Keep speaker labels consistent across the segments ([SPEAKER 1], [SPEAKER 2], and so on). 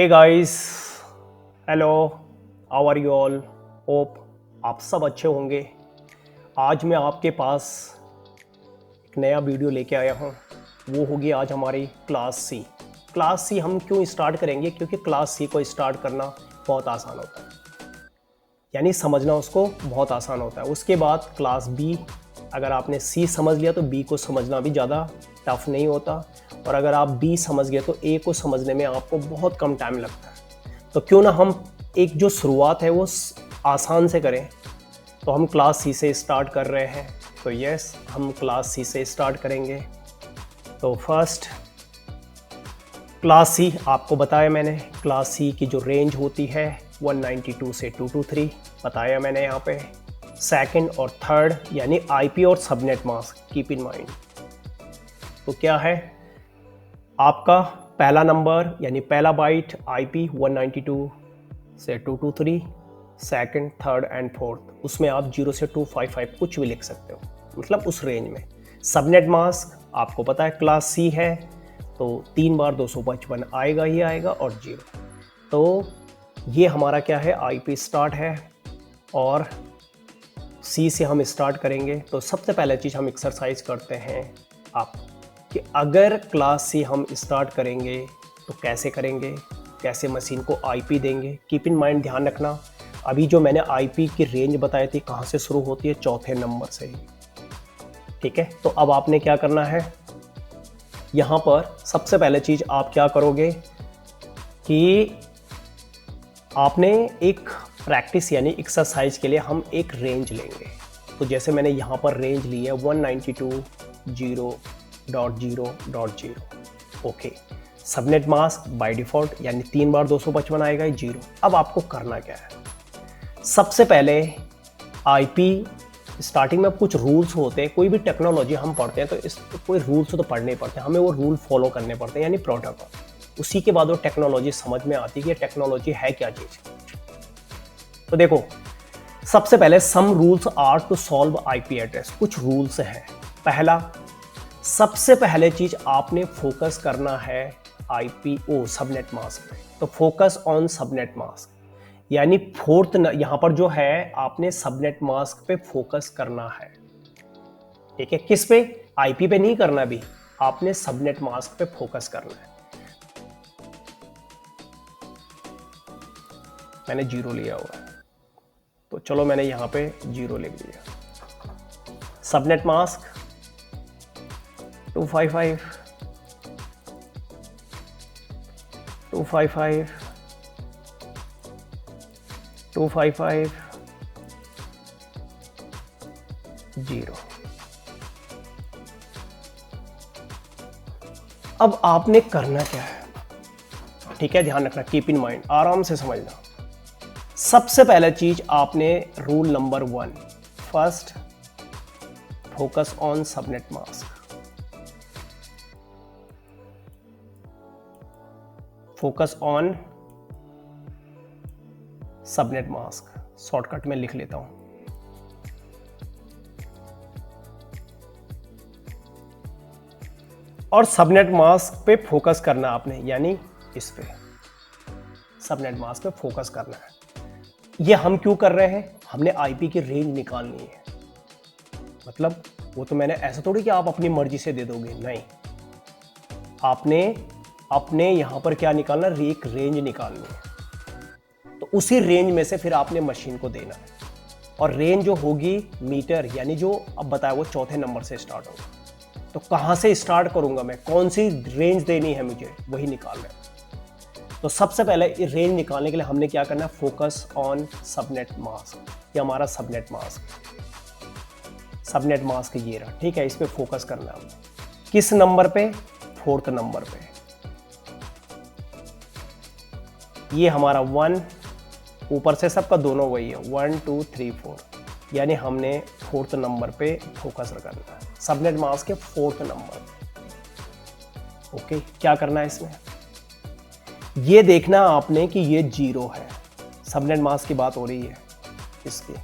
[SPEAKER 1] Hey guys, hello, how are you all? Hope आप सब अच्छे होंगे। आज मैं आपके पास एक नया वीडियो लेके आया हूँ। वो होगी आज हमारी क्लास सी। क्लास सी हम क्यों स्टार्ट करेंगे? क्योंकि क्लास सी को स्टार्ट करना बहुत आसान होता है, यानी समझना उसको बहुत आसान होता है। उसके बाद क्लास बी, अगर आपने सी समझ लिया तो बी को समझना भी ज़्यादा टफ नहीं होता, और अगर आप बी समझ गए तो ए को समझने में आपको बहुत कम टाइम लगता है। तो क्यों ना हम एक जो शुरुआत है वो आसान से करें। तो हम क्लास सी से स्टार्ट कर रहे हैं। तो यस, हम क्लास सी से स्टार्ट करेंगे। तो फर्स्ट क्लास सी आपको बताया मैंने, क्लास सी की जो रेंज होती है 192 से 223 बताया मैंने यहाँ पे। सेकंड और थर्ड यानी आईपी और subnet mask, keep in mind. तो क्या है आपका पहला नंबर यानी पहला बाइट आईपी 192 से 223, सेकंड, थर्ड एंड फोर्थ उसमें आप 0 से 255 कुछ भी लिख सकते हो, मतलब उस रेंज में। सबनेट मास्क आपको पता है क्लास सी है, तो 3 बार 255 आएगा ही आएगा और 0। तो ये हमारा क्या है, आईपी स्टार्ट है और सी से हम स्टार्ट करेंगे। तो सबसे पहले चीज़ हम एक्सरसाइज करते हैं आप कि अगर क्लास सी हम स्टार्ट करेंगे तो कैसे करेंगे, कैसे मशीन को आईपी देंगे। कीप इन माइंड, ध्यान रखना अभी जो मैंने आईपी की रेंज बताई थी कहाँ से शुरू होती है, चौथे नंबर से ही। ठीक है, तो अब आपने क्या करना है, यहाँ पर सबसे पहले चीज़ आप क्या करोगे कि आपने एक प्रैक्टिस यानी एक्सरसाइज के लिए हम एक रेंज लेंगे। तो जैसे मैंने यहाँ पर रेंज ली है 192.0.0.0। Okay, subnet mask by default यानी 3 बार 255 आएगा 0। अब आपको करना क्या है, सबसे पहले आईपी स्टार्टिंग में कुछ रूल्स होते हैं। कोई भी टेक्नोलॉजी हम पढ़ते हैं तो इस कोई रूल्स तो पढ़ने ही पड़ते हैं, हमें वो रूल फॉलो करने पड़ते हैं यानी प्रोटोकॉल। उसी के बाद वो टेक्नोलॉजी समझ में आती है कि टेक्नोलॉजी है क्या चीज़। तो देखो, सबसे पहले some rules are to solve IP address. कुछ रूल्स हैं। पहला, सबसे पहले चीज आपने फोकस करना है आईपीओ सबनेट मास्क पे। तो फोकस ऑन सबनेट मास्क यानी फोर्थ यहां पर जो है आपने सबनेट मास्क पे फोकस करना है। ठीक है, किस पे? आईपी पे नहीं करना, भी आपने सबनेट मास्क पे फोकस करना है। मैंने 0 लिया हुआ है, तो चलो मैंने यहां पे 0 लिख दिया। Subnet mask 255 255 255 0। अब आपने करना क्या है, ठीक है, ध्यान रखना, कीप इन माइंड, आराम से समझना। सबसे पहले चीज आपने rule number 1, first focus on subnet mask. Focus on subnet mask, shortcut में लिख लेता हूं। और सबनेट मास्क पे फोकस करना आपने, यानी इस पे सबनेट मास्क पे फोकस करना है। ये हम क्यों कर रहे हैं, हमने आईपी की रेंज निकालनी है। मतलब वो तो मैंने ऐसा थोड़ी कि आप अपनी मर्जी से दे दोगे, नहीं, आपने अपने यहां पर क्या निकालना, एक रेंज निकालनी है। तो उसी रेंज में से फिर आपने मशीन को देना है। और रेंज जो होगी मीटर, यानी जो अब बताया वो चौथे नंबर से स्टार्ट होगा। तो कहां से स्टार्ट करूंगा मैं, कौन सी रेंज देनी है मुझे, वही निकालना है। तो सबसे पहले रेंज निकालने के लिए हमने क्या करना है, फोकस ऑन सबनेट मास्क। ये हमारा सबनेट मास्क, सबनेट मास्क ये रहा। ठीक है, इस पे फोकस करना है। किस नंबर पे? फोर्थ नंबर पे। ये हमारा 1, ऊपर से सबका दोनों वही है, 1 2 3 4, यानी हमने फोर्थ नंबर पे फोकस करना है, सबनेट मास्क के फोर्थ नंबर। ओके, क्या करना है इसमें, ये देखना आपने कि ये 0 है। सबनेट मास्क की बात हो रही है इसकी।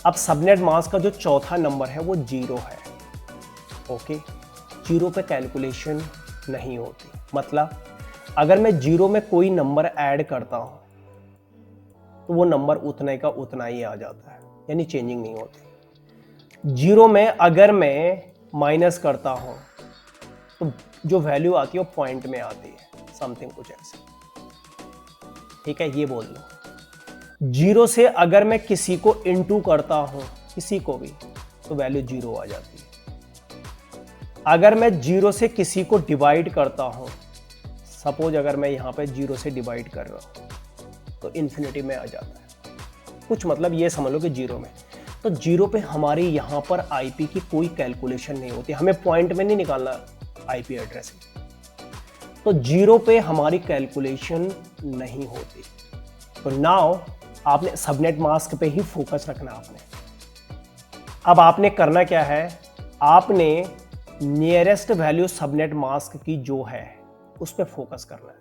[SPEAKER 1] अब सबनेट मास्क का जो चौथा नंबर है वो 0 है। ओके, 0 पे कैलकुलेशन नहीं होती, मतलब अगर मैं जीरो में कोई नंबर ऐड करता हूं तो वो नंबर उतने का उतना ही आ जाता है, यानी चेंजिंग नहीं होती। जीरो में अगर मैं माइनस करता हूं तो जो वैल्यू आती है वो पॉइंट में आती है, समथिंग कुछ ऐसे, ठीक है, ये बोल लो। जीरो से अगर मैं किसी को इनटू करता हूं, किसी को भी, तो वैल्यू जीरो आ जाती है। अगर मैं जीरो से किसी को डिवाइड करता हूं, सपोज अगर मैं यहां पे जीरो से डिवाइड कर रहा हूं तो इन्फिनिटी में आ जाता है। कुछ मतलब ये समझ लो कि जीरो में, तो जीरो पे हमारी यहां पर आईपी की कोई कैलकुलेशन नहीं होती, हमें पॉइंट में नहीं निकालना आईपी एड्रेस, तो जीरो पे हमारी कैलकुलेशन नहीं होती। तो नाउ आपने सबनेट मास्क पे ही फोकस रखना आपने। अब आपने करना क्या है, आपने नियरेस्ट वैल्यू सबनेट मास्क की जो है उस पे फोकस करना है।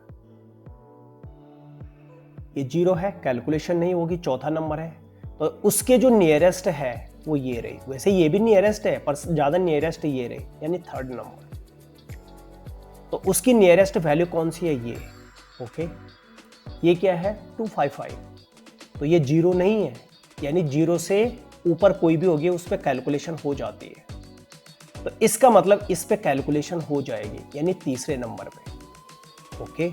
[SPEAKER 1] ये जीरो है, कैलकुलेशन नहीं होगी, चौथा नंबर है, तो उसके जो नियरेस्ट है वो ये रही। वैसे ये भी नियरेस्ट है पर ज्यादा नियरेस्ट ये रही, यानी थर्ड नंबर। तो उसकी नियरेस्ट वैल्यू कौन सी है, ये, ओके। ये क्या है, 255, तो ये जीरो नहीं है, यानी जीरो से ऊपर कोई भी होगी उस पर कैलकुलेशन हो जाती है, तो इसका मतलब इस पे कैलकुलेशन हो जाएगी, यानी तीसरे नंबर पे, ओके।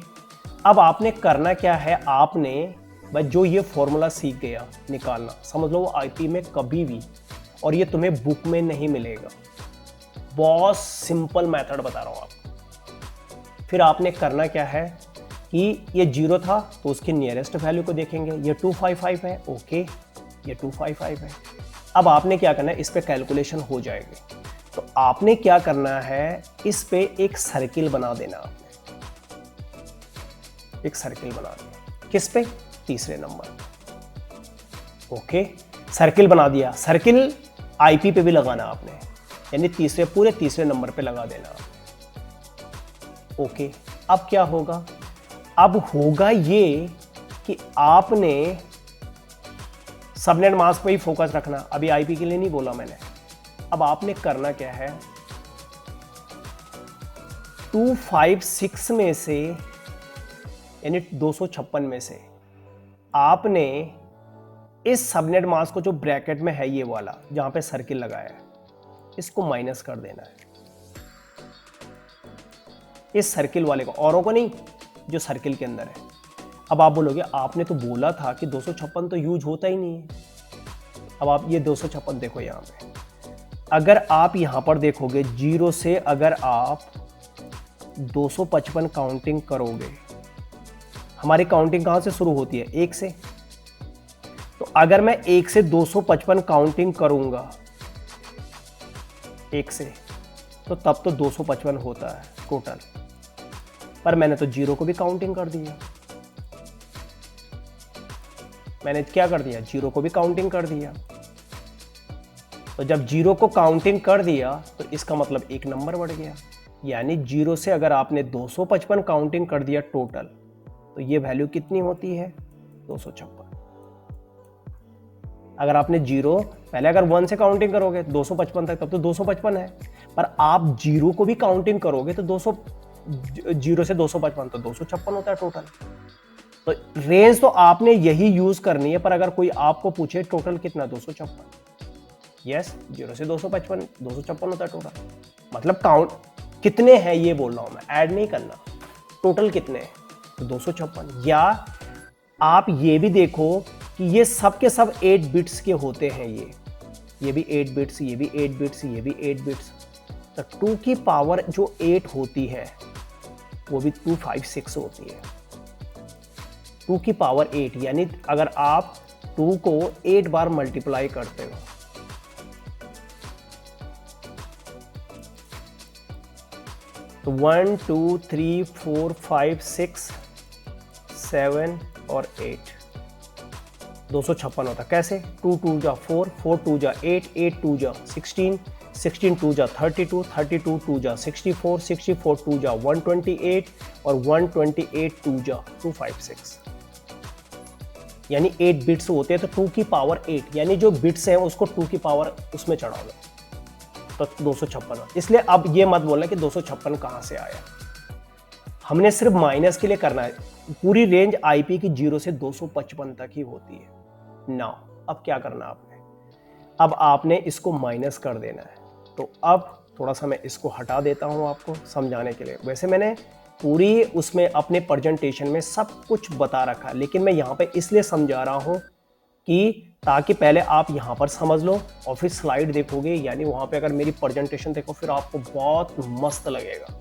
[SPEAKER 1] अब आपने करना क्या है, आपने बस जो ये फॉर्मूला सीख गया निकालना, समझ लो वो आईपी में कभी भी, और ये तुम्हें बुक में नहीं मिलेगा, बहुत सिंपल मेथड बता रहा हूं आपको। फिर आपने करना क्या है कि ये जीरो था तो उसकी नियरेस्ट वैल्यू को देखेंगे, ये 255 है, ओके, ये 255 है। अब आपने क्या करना है, इस पे कैलकुलेशन हो जाएगी, तो आपने क्या करना है, इस पे एक सर्किल बना देना, आपने एक सर्किल बना दिया, किस पे, तीसरे नंबर, ओके। सर्किल बना दिया, सर्किल आईपी पे भी लगाना आपने, यानी तीसरे, पूरे तीसरे नंबर पे लगा देना, ओके। अब क्या होगा, अब होगा ये कि आपने सबनेट मास्क पे ही फोकस रखना, अभी आईपी के लिए नहीं बोला मैंने। अब आपने करना क्या है, 256 में से, यानी 256 में से आपने इस सबनेट मास्क को, जो ब्रैकेट में है ये वाला जहां पे सर्किल लगाया है, इसको माइनस कर देना है, इस सर्किल वाले को, औरों को नहीं, जो सर्किल के अंदर है। अब आप बोलोगे आपने तो बोला था कि 256 तो यूज होता ही नहीं है। अब आप ये 256 देखो यहां पे, अगर आप यहां पर देखोगे जीरो से अगर आप 255 काउंटिंग करोगे, हमारी काउंटिंग कहां से शुरू होती है, एक से, तो अगर मैं एक से 255 काउंटिंग करूंगा एक से, तो तब तो 255 होता है टोटल, पर मैंने तो जीरो को भी काउंटिंग कर दिया, मैंने क्या कर दिया, जीरो को भी काउंटिंग कर दिया। तो जब जीरो को काउंटिंग कर दिया तो इसका मतलब एक नंबर बढ़ गया, यानी जीरो से अगर आपने 255 काउंटिंग कर दिया टोटल, तो ये वैल्यू कितनी होती है, 256। अगर आपने जीरो पहले अगर 1 से काउंटिंग करोगे 255 तक, तब तो 255 है, पर आप जीरो को भी काउंटिंग करोगे तो 200, जीरो से 255 तो 256 होता है टोटल। तो रेंज तो आपने यही यूज करनी है, पर अगर कोई आपको पूछे टोटल कितना, 256, यस, जीरो से 255 256 होता है टोटल, मतलब काउंट कितने हैं ये बोल रहा हूं मैं, ऐड नहीं करना, टोटल कितने हैं, तो 256। या आप ये भी देखो कि ये सब के सब 8 बिट्स के होते हैं, ये भी 8 बिट्स, ये भी 8 बिट्स, ये भी 8 बिट्स, तो 2 की पावर जो 8 होती है वो भी 256 होती है, 2 की पावर 8, यानी अगर आप 2 को 8 बार मल्टीप्लाई करते हो, तो 1 2 3 4 5 6 7 और 8, 256 होता। कैसे, 2 2 जा 4, 4 2 जा 8, 8 2 जा 16, 16 2 जा 32, 32 2 जा 64, 64 2 जा 128 और 128 2 जा 256, यानी 8 बिट्स होते हैं, तो 2 की पावर 8, यानी जो बिट्स हैं उसको 2 की पावर उसमें चढ़ा दो, तो 256। इसलिए अब ये मत बोलना कि 256 कहां से आया, हमने सिर्फ माइनस के लिए करना है। पूरी रेंज आईपी की 0 से 255 तक ही होती है। नाउ अब क्या करना आपने, अब आपने इसको माइनस कर देना है। तो अब थोड़ा सा मैं इसको हटा देता हूं आपको समझाने के लिए। वैसे मैंने पूरी उसमें अपने प्रेजेंटेशन में सब कुछ बता रखा, लेकिन मैं यहाँ पे इसलिए समझा रहा हूँ कि ताकि पहले आप यहाँ पर समझ लो और फिर स्लाइड देखोगे, यानी वहाँ पे अगर मेरी प्रेजेंटेशन देखो फिर आपको बहुत मस्त लगेगा,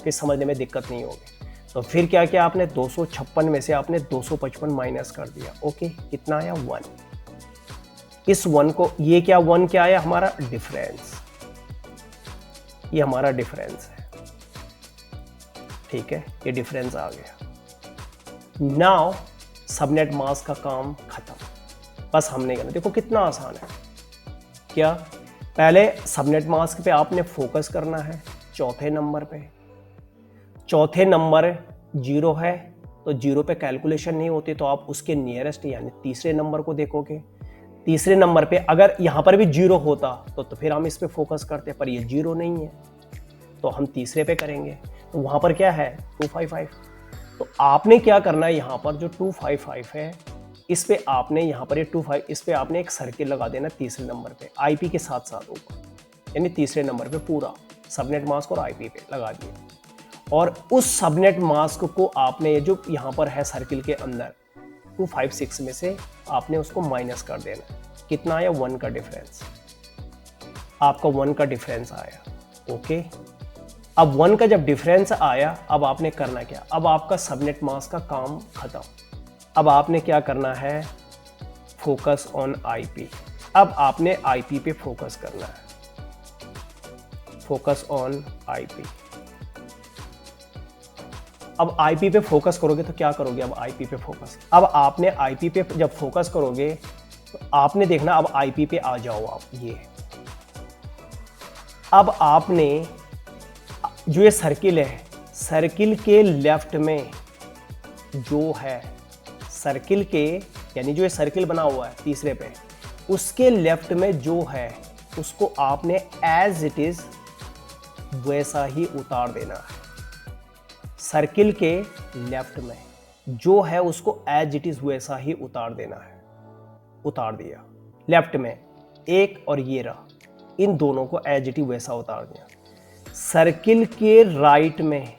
[SPEAKER 1] फिर समझने में दिक्कत नहीं होगी। तो फिर क्या किया आपने, 256 में से आपने 255 माइनस कर दिया। ओके, कितना आया 1। इस 1 को, ये क्या 1 क्या आया हमारा डिफरेंस, ये हमारा डिफरेंस है, ठीक है, ये डिफरेंस आ गया। नाउ सबनेट मास्क का काम खत्म, बस हमने करना, देखो कितना आसान है। क्या, पहले सबनेट मास्क पे आपने फोकस करना है, चौथे नंबर पे। चौथे नंबर 0 है तो 0 पे कैलकुलेशन नहीं होती, तो आप उसके नियरेस्ट यानी तीसरे नंबर को देखोगे। तीसरे नंबर पे अगर यहाँ पर भी 0 होता तो फिर हम इस पे फोकस करते, पर ये 0 नहीं है तो हम तीसरे पे करेंगे। तो वहाँ पर क्या है 255, तो आपने क्या करना है, यहाँ पर जो 255 है इस पे आपने, यहाँ पर ये 25, इस पे आपने एक सर्किल लगा देना तीसरे नंबर पे आईपी के साथ साथ ऊपर, यानी तीसरे नंबर पे पूरा सबनेट मास्क और आईपी पे लगा दिया। और उस सबनेट मास्क को आपने जो यहाँ पर है सर्किल के अंदर 256 में से आपने उसको माइनस कर देना। कितना आया 1 का डिफरेंस, आपका 1 का डिफरेंस आया। ओके, अब 1 का जब डिफरेंस आया, अब आपने करना क्या, अब आपका सबनेट मास्क का काम खत्म। अब आपने क्या करना है, फोकस ऑन आईपी। अब आपने आईपी पे फोकस करना है, फोकस ऑन आईपी। अब आईपी पे फोकस करोगे तो क्या करोगे, अब आईपी पे फोकस, अब आपने आईपी पे जब फोकस करोगे तो आपने देखना, अब आईपी पे आ जाओ आप। ये अब आपने जो ये सर्किल है, सर्किल के लेफ्ट में जो है, सर्किल के यानी जो ये सर्किल बना हुआ है तीसरे पे, उसके लेफ्ट में जो है उसको आपने एज इट इज वैसा ही उतार देना है। सर्किल के लेफ्ट में जो है उसको एज इट इज वैसा ही उतार देना है। उतार दिया लेफ्ट में एक, और ये रहा, इन दोनों को एज इट इज वैसा उतार दिया। सर्किल के राइट में,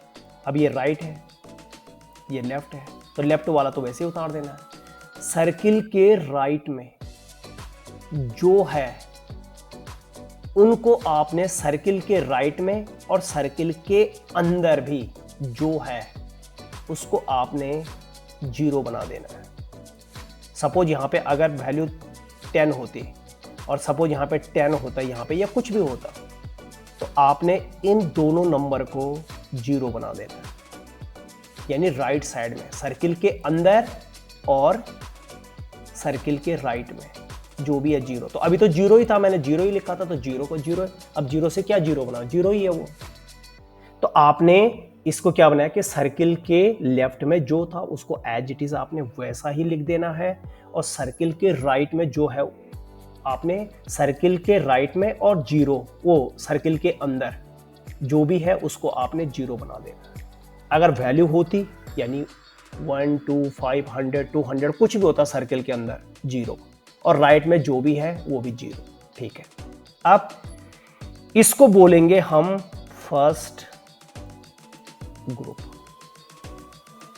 [SPEAKER 1] अब ये राइट है ये लेफ्ट है, तो लेफ्ट वाला तो वैसे ही उतार देना है। सर्किल के राइट में जो है उनको आपने सर्किल के राइट में और सर्किल के अंदर भी जो है उसको आपने 0 बना देना है। सपोज यहाँ पे अगर वैल्यू 10 होती और सपोज यहाँ पे 10 होता यहाँ पे, या कुछ भी होता, तो आपने इन दोनों नंबर को 0 बना देना है, यानी राइट साइड में सर्किल के अंदर और सर्किल के राइट में जो भी है 0। तो अभी तो 0 ही था, मैंने 0 ही लिखा था, तो 0 को 0, अब 0 से क्या 0 बना, 0 ही है वो। तो आपने इसको क्या बनाया कि सर्किल के लेफ्ट में जो था उसको एज इट इज आपने वैसा ही लिख देना है, और सर्किल के राइट में जो है आपने सर्किल के राइट में और 0 वो सर्किल के अंदर जो भी है उसको आपने 0 बना देना है। अगर वैल्यू होती यानी 1, 2, 5, 100, 200 कुछ भी होता सर्किल के अंदर 0, और राइट में जो भी है वो भी 0, ठीक है। अब इसको बोलेंगे हम फर्स्ट ग्रुप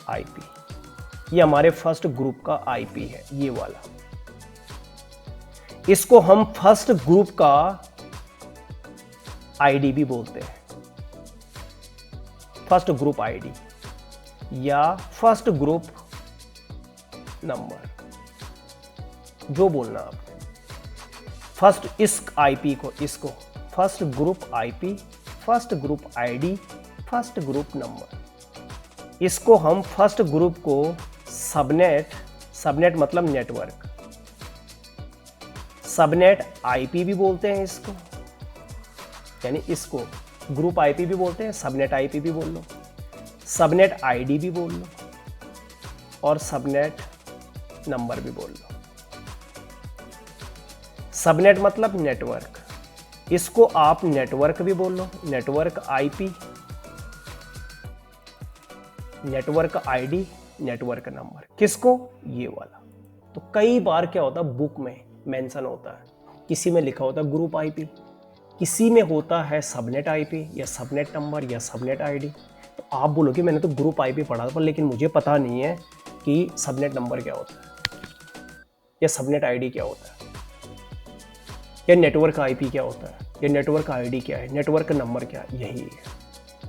[SPEAKER 1] आईपी। ये हमारे फर्स्ट ग्रुप का आईपी है, ये वाला। इसको हम फर्स्ट ग्रुप का आईडी भी बोलते हैं, फर्स्ट ग्रुप आईडी या फर्स्ट ग्रुप नंबर, जो बोलना आपने। फर्स्ट इस आईपी को, इसको first group IP, first group ID, first group number. इसको हम फर्स्ट ग्रुप को सबनेट, सबनेट मतलब नेटवर्क, सबनेट आईपी भी बोलते हैं इसको, यानी इसको ग्रुप आईपी भी बोलते हैं, सबनेट आईपी भी बोल लो, सबनेट आईडी भी बोल लो, और सबनेट नंबर भी बोल लो। सबनेट मतलब नेटवर्क, इसको आप नेटवर्क भी बोल लो, network IP, network ID, network number, किसको? ये वाला। तो कई बार क्या होता है बुक में मेंशन होता है, किसी में लिखा होता है ग्रुप आईपी, किसी में होता है सबनेट आईपी या सबनेट नंबर या सबनेट आईडी। तो आप बोलोगे मैंने तो ग्रुप आईपी पढ़ा था लेकिन मुझे पता नहीं है कि सबनेट नंबर क्या होता है या सबनेट आईडी क्या होता है या नेटवर्क आईपी क्या होता है या नेटवर्क आईडी क्या है, नेटवर्क नंबर क्या है। यही है।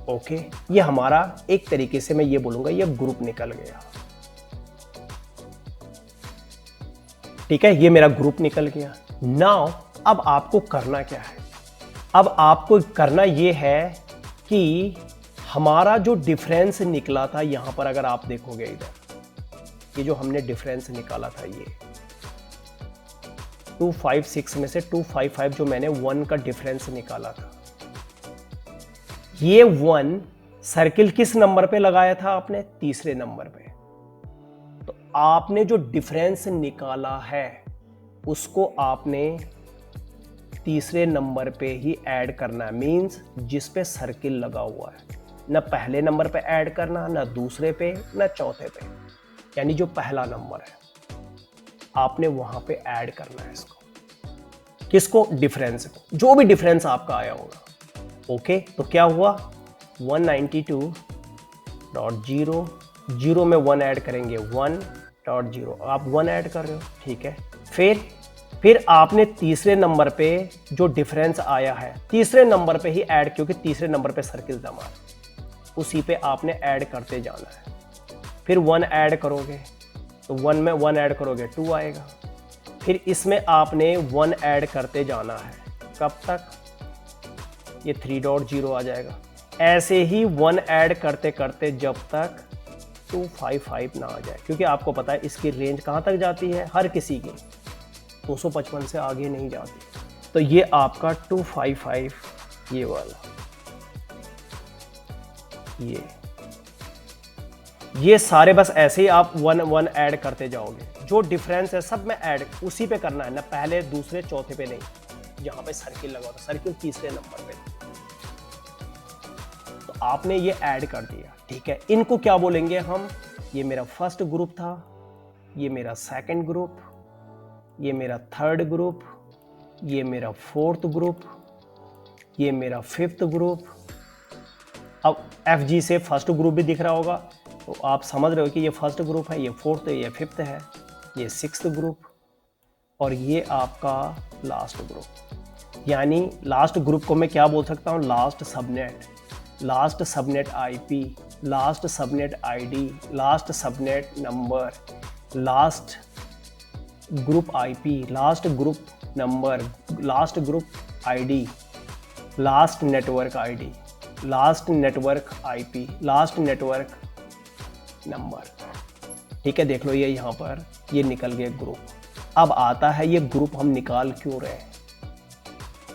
[SPEAKER 1] ओके, ये हमारा एक तरीके से मैं ये बोलूंगा ये ग्रुप निकल गया। ठीक है, ये मेरा ग्रुप निकल गया। नाउ अब आपको करना क्या है? अब आपको करना ये है कि हमारा जो डिफरेंस निकला था यहां पर, अगर आप देखोगे इधर, ये जो हमने डिफरेंस निकाला था ये 256 में से 255 जो मैंने 1 का डिफरेंस निकाला था, ये 1 सर्किल किस नंबर पे लगाया था आपने? तीसरे नंबर पे। तो आपने जो डिफरेंस निकाला है उसको आपने तीसरे नंबर पे ही ऐड करना है, मींस जिस पे सर्किल लगा हुआ है। ना पहले नंबर पे ऐड करना, ना दूसरे पे, ना चौथे पे, यानी जो पहला नंबर है आपने वहां पे ऐड करना है इसको। किसको? डिफरेंस को, जो भी डिफरेंस आपका आया होगा। ओके, तो क्या हुआ? 192.0 में 1 ऐड करेंगे 1.0, आप 1 ऐड कर रहे हो, ठीक है। फिर आपने तीसरे नंबर पे जो डिफरेंस आया है तीसरे नंबर पे ही ऐड, क्योंकि तीसरे नंबर पे सर्किल जमा है, उसी पे आपने ऐड करते जाना है। फिर 1 ऐड करोगे तो 1 में 1 ऐड करोगे 2 आएगा। फिर इसमें आपने 1 ऐड करते जाना है, कब तक? ये 3.0 आ जाएगा। ऐसे ही 1 ऐड करते करते जब तक 255 ना आ जाए, क्योंकि आपको पता है इसकी रेंज कहाँ तक जाती है, हर किसी की 255 से आगे नहीं जाती। तो ये आपका 255 ये वाला, ये सारे बस ऐसे ही आप 1 ऐड करते जाओगे। जो डिफरेंस है सब में ऐड उसी पे करना है, ना पहले दूसरे चौथे पे नहीं। जहां पे सर्किल लगा होता, सर्किल तीसरे नंबर पे, तो आपने ये ऐड कर दिया, ठीक है। इनको क्या बोलेंगे हम? ये मेरा फर्स्ट ग्रुप था, ये मेरा सेकंड ग्रुप, ये मेरा थर्ड ग्रुप, ये मेरा फोर्थ ग्रुप, ये मेरा फिफ्थ ग्रुप। अब FG से फर्स्ट ग्रुप भी दिख रहा होगा, तो आप समझ रहे हो कि ये फर्स्ट ग्रुप है, ये फोर्थ है, ये फिफ्थ है, ये सिक्स्थ ग्रुप, और ये आपका लास्ट ग्रुप। यानी लास्ट ग्रुप को मैं क्या बोल सकता हूँ? Last subnet, last subnet IP, last subnet ID, last subnet number, last group IP, last group number, last group ID, last network ID, last network IP, last network number. ठीक है, देख लो ये यहाँ पर ये निकल गए ग्रुप। अब आता है ये ग्रुप हम निकाल क्यों रहे हैं?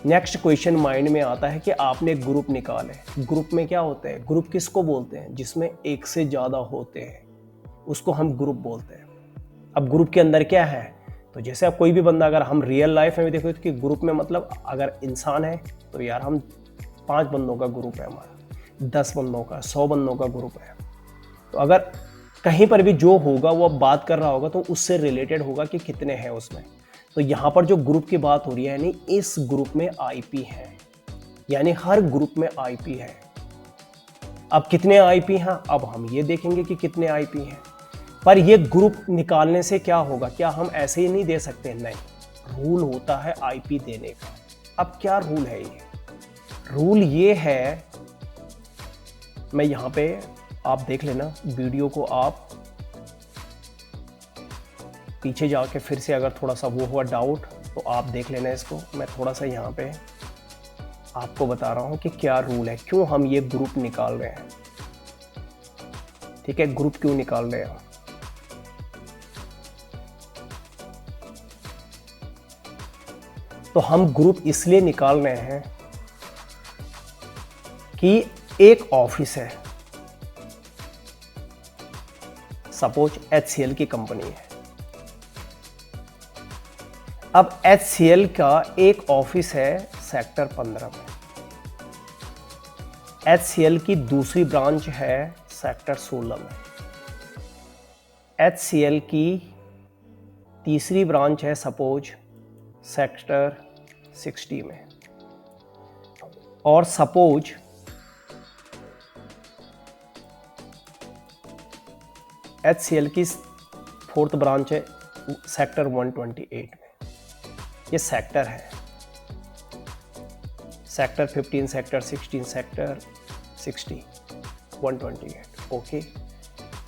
[SPEAKER 1] नेक्स्ट क्वेश्चन माइंड में आता है कि आपने ग्रुप निकाले, ग्रुप में क्या होते हैं? ग्रुप किसको बोलते हैं? जिसमें एक से ज़्यादा होते हैं उसको हम ग्रुप बोलते हैं। अब ग्रुप के अंदर क्या है? तो जैसे आप कोई भी बंदा, अगर हम रियल लाइफ में भी देखो कि ग्रुप में मतलब अगर इंसान है तो यार हम 5 बंदों का ग्रुप है हमारा, 10 बंदों का, 100 बंदों का ग्रुप है। तो अगर कहीं पर भी जो होगा वो अब बात कर रहा होगा तो उससे रिलेटेड होगा कि कितने हैं उसमें। तो यहाँ पर जो ग्रुप की बात हो रही है, यानी इस ग्रुप में IP है, यानी हर ग्रुप में IP है। अब कितने IP हैं अब हम ये देखेंगे कि कितने IP हैं। पर ये ग्रुप निकालने से क्या होगा? क्या हम ऐसे ही नहीं दे सकते? नहीं, रूल होता है IP देने का। अब क्या रूल है ये? रूल ये है, मैं यहाँ पे आप देख लेना वीडियो को, आप पीछे जाके फिर से अगर थोड़ा सा वो हुआ डाउट तो आप देख लेना इसको। मैं थोड़ा सा यहाँ पे आपको बता रहा हूँ कि क्या रूल है, क्यों हम ये ग्रुप निकाल रहे हैं। ठीक है, ग्रुप क्यों निकाल रहे हैं? तो हम ग्रुप इसलिए निकाल रहे हैं कि एक ऑफिस है, सपोज HCL की कंपनी है। अब HCL का एक ऑफिस है सेक्टर 15 में, HCL की दूसरी ब्रांच है सेक्टर 16 में। HCL की तीसरी ब्रांच है सपोज सेक्टर 60 में, और सपोज HCL की फोर्थ ब्रांच है सेक्टर 128 में। ये सेक्टर है, सेक्टर 15, सेक्टर 16, सेक्टर 60, 128। ओके,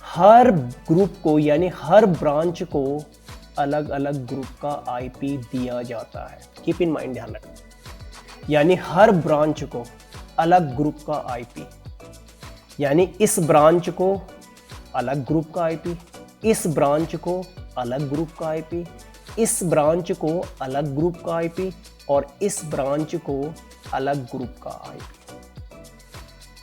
[SPEAKER 1] हर ग्रुप को यानी हर ब्रांच को अलग अलग ग्रुप का आईपी दिया जाता है। कीप इन माइंड, ध्यान रखना, यानी हर ब्रांच को अलग ग्रुप का आईपी, यानी इस ब्रांच को अलग ग्रुप का आईपी, इस ब्रांच को अलग ग्रुप का आईपी, इस ब्रांच को अलग ग्रुप का आईपी, और इस ब्रांच को अलग ग्रुप का आईपी।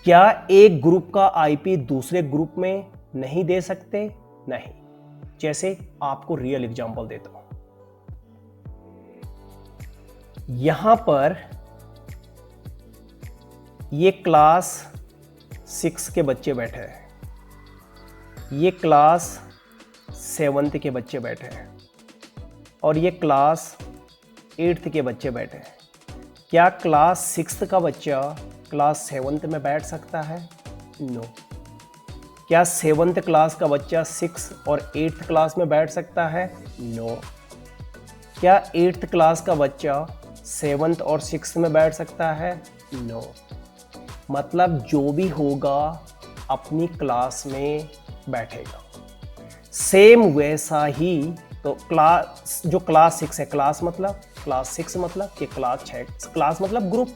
[SPEAKER 1] क्या एक ग्रुप का आईपी दूसरे ग्रुप में नहीं दे सकते? नहीं। जैसे आपको रियल एग्जांपल देता हूं, यहां पर ये क्लास 6 के बच्चे बैठे हैं, ये क्लास 7th के बच्चे बैठे हैं, और ये क्लास 8th के बच्चे बैठे हैं। क्या क्लास 6th का बच्चा क्लास 7th में बैठ सकता है? नो। क्या 7th क्लास का बच्चा 6 और 8th क्लास में बैठ सकता है? नो। क्या 8th क्लास का बच्चा 7th और 6th में बैठ सकता है? नो। मतलब जो भी होगा अपनी क्लास में बैठेगा। सेम वैसा ही तो क्लास, जो क्लास 6 है, क्लास मतलब क्लास 6 मतलब कि क्लास 6, क्लास मतलब ग्रुप,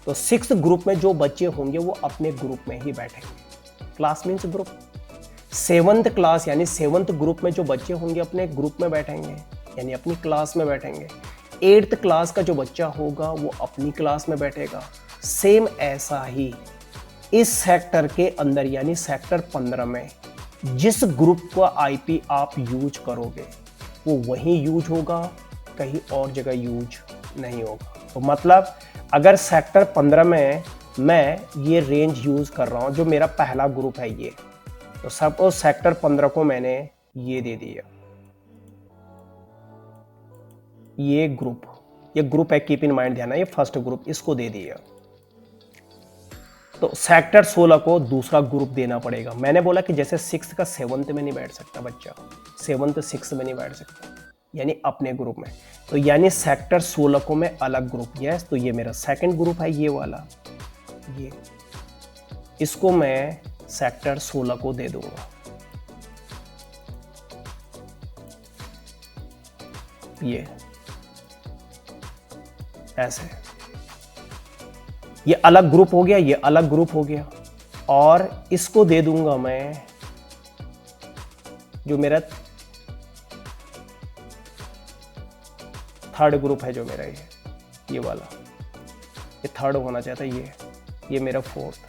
[SPEAKER 1] तो 6 ग्रुप में जो बच्चे होंगे वो अपने ग्रुप में ही बैठेंगे। Class means group. 7th class यानी 7th ग्रुप में जो बच्चे होंगे अपने ग्रुप में बैठेंगे, यानी अपनी क्लास में बैठेंगे। 8th क्लास का जो बच्चा होगा वो अपनी क्लास में बैठेगा। सेम ऐसा ही इस सेक्टर के अंदर यानी सेक्टर 15 में जिस ग्रुप का आईपी आप यूज करोगे वो वहीं यूज होगा, कहीं और जगह यूज नहीं होगा। तो मतलब अगर सेक्टर 15 में मैं ये रेंज यूज कर रहा हूं, जो मेरा पहला ग्रुप है ये, तो सपोज सेक्टर 15 को मैंने ये दे दिया, ये ग्रुप है, कीप इन माइंड, ध्यान है, ये फर्स्ट ग्रुप, इसको दे दिया। तो सेक्टर 16 को दूसरा ग्रुप देना पड़ेगा। मैंने बोला कि जैसे 6 का 7th में नहीं बैठ सकता बच्चा, 7th 6 में नहीं बैठ सकता, यानी अपने ग्रुप में, तो यानी सेक्टर 16 को मैं अलग ग्रुप, यस, तो ये मेरा सेकंड ग्रुप है, ये वाला, ये, इसको मैं सेक्टर 16 को दे दूंगा। ये ऐसे, ये अलग ग्रुप हो गया, ये अलग ग्रुप हो गया, और इसको दे दूंगा मैं, जो मेरा थर्ड ग्रुप है, जो मेरा ये वाला, ये थर्ड होना चाहता है, ये मेरा फोर्थ,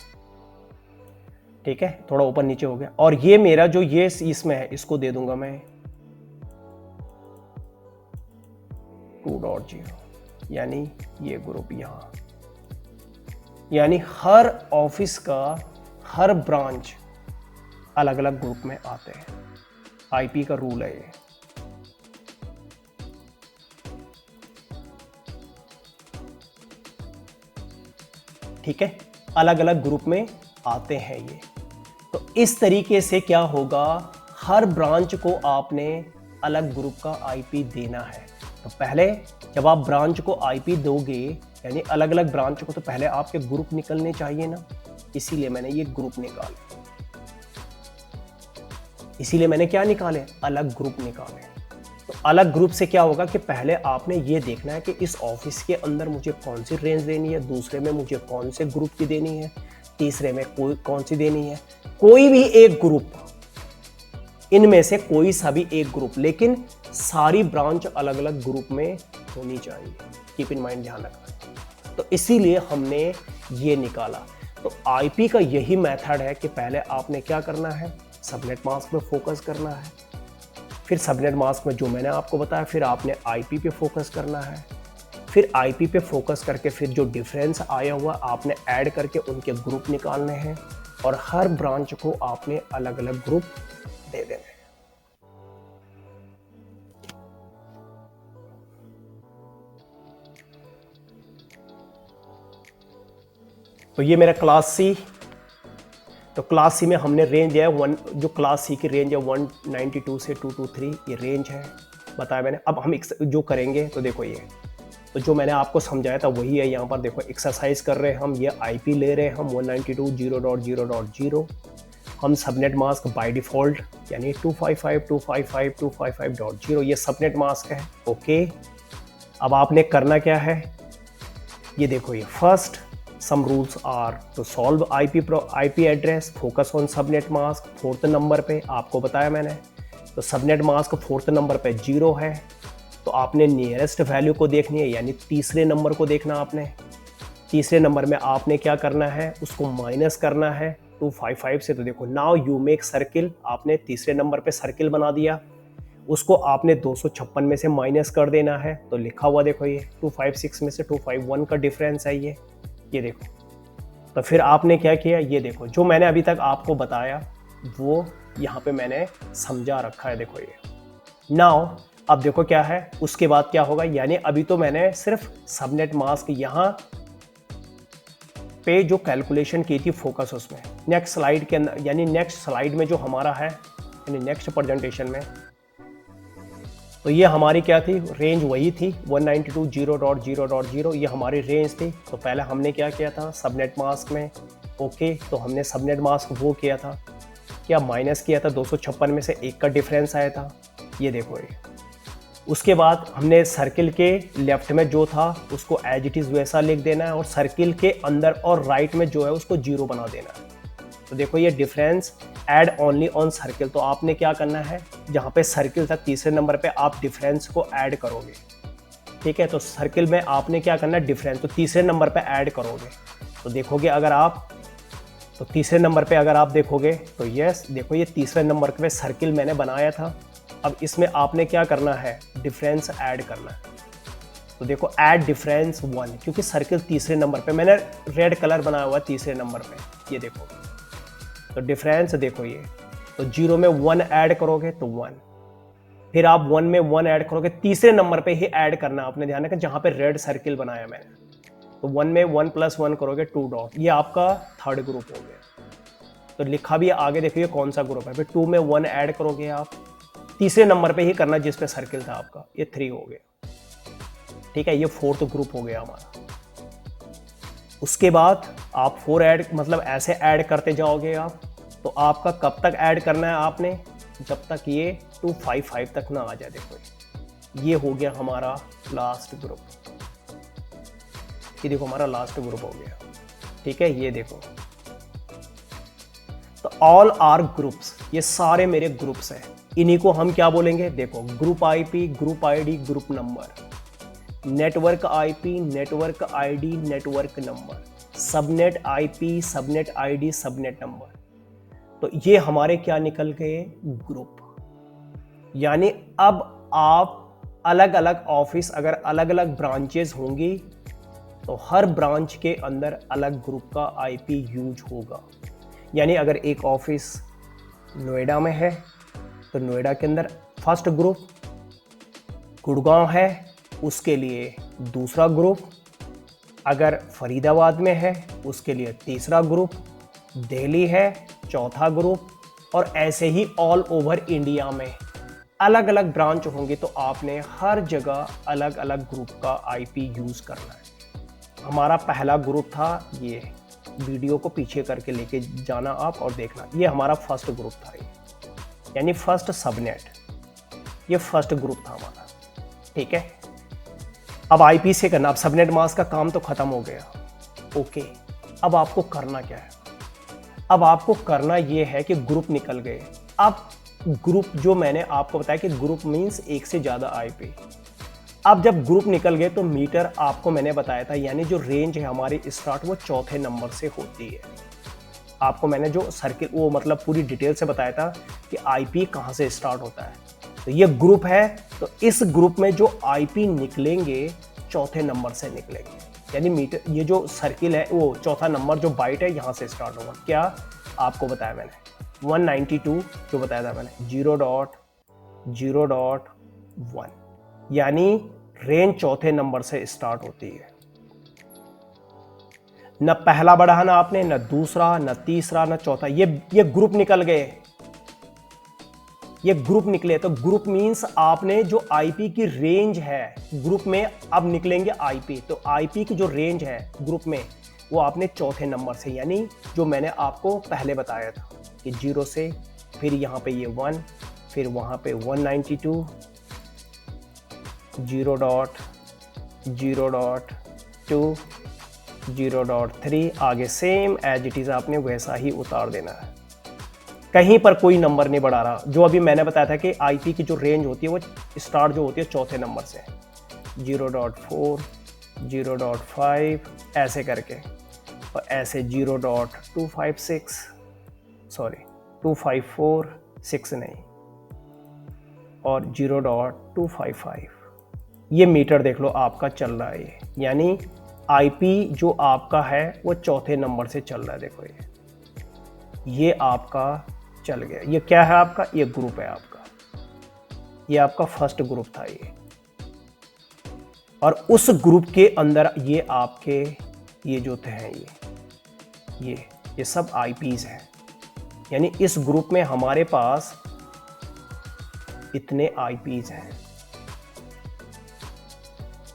[SPEAKER 1] ठीक है, थोड़ा ऊपर नीचे हो गया। और ये मेरा जो ये इसमें है, इसको दे दूंगा मैं 2.0, यानी ये ग्रुप यहां। यानी हर ऑफिस का हर ब्रांच अलग अलग ग्रुप में आते हैं। आईपी का रूल है ये। ठीक है, अलग अलग ग्रुप में आते हैं ये। तो इस तरीके से क्या होगा, हर ब्रांच को आपने अलग ग्रुप का आईपी देना है। तो पहले जब आप ब्रांच को आईपी दोगे, यानी अलग अलग ब्रांच को, तो पहले आपके ग्रुप निकलने चाहिए ना, इसीलिए मैंने ये ग्रुप निकाले। इसीलिए मैंने क्या निकाले, अलग ग्रुप निकाले। तो अलग ग्रुप से क्या होगा कि पहले आपने ये देखना है कि इस ऑफिस के अंदर मुझे कौन सी रेंज देनी है, दूसरे में मुझे कौन से ग्रुप की देनी है, तीसरे में कौन सी देनी है। कोई भी एक ग्रुप, इनमें से कोई सा भी एक ग्रुप, लेकिन सारी ब्रांच अलग अलग ग्रुप में होनी चाहिए। कीप इन माइंड, ध्यान रखना। तो इसीलिए हमने ये निकाला। तो आईपी का यही मेथड है कि पहले आपने क्या करना है, सबनेट मास्क में फोकस करना है, फिर सबनेट मास्क में जो मैंने आपको बताया, फिर आपने आईपी पे फोकस करना है, फिर आईपी पे फोकस करके फिर जो डिफरेंस आया हुआ आपने ऐड करके उनके ग्रुप निकालने हैं, और हर ब्रांच को आपने अलग अलग ग्रुप दे देने। तो ये मेरा क्लास सी, तो क्लास सी में हमने रेंज दिया है जो क्लास सी की रेंज है 192 से 223, ये रेंज है बताया मैंने। अब हम जो करेंगे तो देखो ये, तो जो मैंने आपको समझाया था वही है यहाँ पर। देखो एक्सरसाइज कर रहे हैं हम, ये आईपी ले रहे हैं हम 192.0.0.0। हम सबनेट मास्क बाय डिफ़ॉल्ट यानी 255.255.255.0 ये सबनेट मास्क है। ओके, अब आपने करना क्या है, ये देखो ये first some rules are to solve IP address, focus on subnet mask। Fourth number पे आपको बताया मैंने, तो सबनेट मास्क फोर्थ नंबर पे 0 है, तो आपने नियरेस्ट वैल्यू को देखनी है, यानी तीसरे नंबर को देखना आपने। तीसरे नंबर में आपने क्या करना है, उसको माइनस करना है 255 से। तो देखो नाउ यू मेक सर्किल, आपने तीसरे नंबर पे सर्किल बना दिया, उसको आपने 256 में से माइनस कर देना है। तो लिखा हुआ देखो ये 256 में से 251 का डिफरेंस है ये देखो। तो फिर आपने क्या किया, ये देखो जो मैंने अभी तक आपको बताया वो यहाँ पे मैंने समझा रखा है, देखो ये। नाउ अब देखो क्या है, उसके बाद क्या होगा, यानी अभी तो मैंने सिर्फ सबनेट मास्क यहाँ पे जो कैलकुलेशन की थी फोकस उसमें। नेक्स्ट स्लाइड के अंदर, यानी नेक्स्ट स्लाइड में जो हमारा है, यानी नेक्स्ट प्रेजेंटेशन में, तो ये हमारी क्या थी, रेंज वही थी 192.0.0.0, ये हमारी रेंज थी। तो पहले हमने क्या किया था सबनेट मास्क में, ओके, तो हमने सबनेट मास्क वो किया था, क्या माइनस किया था 256 में से 1 का डिफरेंस आया था, ये देखो ये। उसके बाद हमने सर्किल के लेफ्ट में जो था उसको एज इट इज़ वैसा लिख देना है, और सर्किल के अंदर और राइट में जो है उसको 0 बना देना है। तो देखो ये difference add only on circle, तो आपने क्या करना है, जहाँ पे सर्किल था तीसरे नंबर पे आप डिफरेंस को ऐड करोगे, ठीक है। तो सर्किल में आपने क्या करना है, डिफरेंस तो तीसरे नंबर पे ऐड करोगे। तो देखोगे अगर आप, तो तीसरे नंबर पे अगर आप देखोगे तो यस, देखो ये तीसरे नंबर पे सर्किल मैंने बनाया था। अब इसमें आपने क्या करना है, डिफरेंस ऐड करना है। तो देखो ऐड डिफरेंस 1, क्योंकि सर्किल तीसरे नंबर पे मैंने रेड कलर बनाया हुआ है तीसरे नंबर पे, ये देखो। तो डिफरेंस देखो ये, तो 0 में 1 ऐड करोगे तो 1, फिर आप 1 में 1 ऐड करोगे, तीसरे नंबर पे ही ऐड करना आपने, ध्यान रखना जहां पे रेड सर्किल बनाया मैंने। तो 1 में 1 + 1 करोगे 2 डॉट, ये आपका थर्ड ग्रुप हो गया। तो लिखा भी आगे देखिए कौन सा ग्रुप है, फिर 2 में 1 ऐड करोगे आप, तीसरे नंबर पे ही करना जिस पे सर्किल था आपका, ये 3 हो गया, ठीक है। ये फोर्थ ग्रुप हो गया हमारा। उसके बाद आप 4 ऐड, मतलब ऐसे ऐड करते जाओगे आप, तो आपका कब तक ऐड करना है आपने, जब तक ये 255 तक ना आ जाए। देखो ये हो गया हमारा लास्ट ग्रुप, ये देखो हमारा लास्ट ग्रुप हो गया, ठीक है। ये देखो, तो ऑल आर ग्रुप्स, ये सारे मेरे ग्रुप्स हैं, इन्हीं को हम क्या बोलेंगे, देखो group IP, group ID, group number, network IP, network ID, network number, subnet IP, subnet ID, subnet number. तो ये हमारे क्या निकल गए, ग्रुप। यानी अब आप अलग अलग ऑफिस, अगर अलग अलग ब्रांचेस होंगी तो हर ब्रांच के अंदर अलग ग्रुप का आईपी यूज होगा। यानी अगर एक ऑफिस नोएडा में है तो नोएडा के अंदर फर्स्ट ग्रुप, गुड़गांव है उसके लिए दूसरा ग्रुप, अगर फरीदाबाद में है उसके लिए तीसरा ग्रुप, दिल्ली है चौथा ग्रुप, और ऐसे ही ऑल ओवर इंडिया में अलग अलग ब्रांच होंगे तो आपने हर जगह अलग अलग ग्रुप का आईपी यूज करना है। हमारा पहला ग्रुप था, ये वीडियो को पीछे करके लेके जाना आप और देखना, ये हमारा फर्स्ट ग्रुप था, ये यानी फर्स्ट सबनेट, ये फर्स्ट ग्रुप था हमारा, ठीक है। अब आईपी से करना, अब सबनेट मास्क का काम तो खत्म हो गया, ओके। अब आपको करना क्या है, अब आपको करना ये है कि ग्रुप निकल गए। अब ग्रुप जो मैंने आपको बताया कि ग्रुप मींस एक से ज़्यादा आईपी। अब जब ग्रुप निकल गए तो मीटर आपको मैंने बताया था, यानी जो रेंज है हमारी स्टार्ट वो चौथे नंबर से होती है। आपको मैंने जो सर्किल वो मतलब पूरी डिटेल से बताया था कि आईपी कहाँ से स्टार्ट होता है। तो ये ग्रुप है, तो इस ग्रुप में जो आईपी निकलेंगे चौथे नंबर से निकलेंगे, यानी मीटर, ये जो सर्किल है वो चौथा नंबर जो बाइट है यहाँ से स्टार्ट होगा। क्या, आपको बताया मैंने, 192 जो बताया था मैंने, 0.0.1, यानी रेंज चौथे नंबर से स्टार्ट होती है। न पहला बढ़ाना आपने, न दूसरा, न तीसरा, न चौथा, ये ग्रुप निकल गए, ये ग्रुप निकले। तो ग्रुप मींस आपने जो आईपी की रेंज है ग्रुप में, अब निकलेंगे आईपी, तो आईपी की जो रेंज है ग्रुप में वो आपने चौथे नंबर से, यानी जो मैंने आपको पहले बताया था कि 0 से, फिर यहाँ पे ये 1, फिर वहाँ पे 192, 0.0.2, 0.3, आगे सेम एज इट इज आपने वैसा ही उतार देना है। कहीं पर कोई नंबर नहीं बढ़ा रहा। जो अभी मैंने बताया था कि आईपी की जो रेंज होती है वो स्टार्ट जो होती है चौथे नंबर से, 0.4, 0.5 ऐसे करके, और ऐसे 0.256, सॉरी 254, 6 नहीं, और 0.255, ये मीटर देख लो आपका चल रहा है ये, यानी आईपी जो आपका है वो चौथे नंबर से चल रहा है। देखो ये आपका चल गया। ये क्या है आपका? ये ग्रुप है आपका, ये आपका फर्स्ट ग्रुप था ये, और उस ग्रुप के अंदर ये आपके ये जो थे हैं ये सब आईपीज हैं, यानी इस ग्रुप में हमारे पास इतने आईपीज हैं,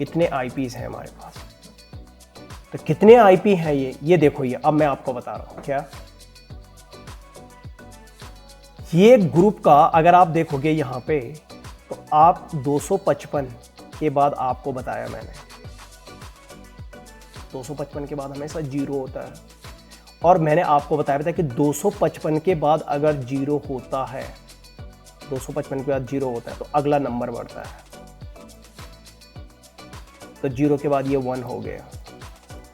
[SPEAKER 1] इतने आईपीज हैं हमारे पास। तो कितने आईपी हैं ये देखो, ये अब मैं आपको बता रहा हूं क्या। ये ग्रुप का अगर आप देखोगे यहां पे, तो आप 255 के बाद आपको बताया मैंने, 255 के बाद हमेशा 0 होता है, और मैंने आपको बताया था कि 255 के बाद अगर 0 होता है, 255 के बाद 0 होता है तो अगला नंबर बढ़ता है। तो 0 के बाद ये 1 हो गया,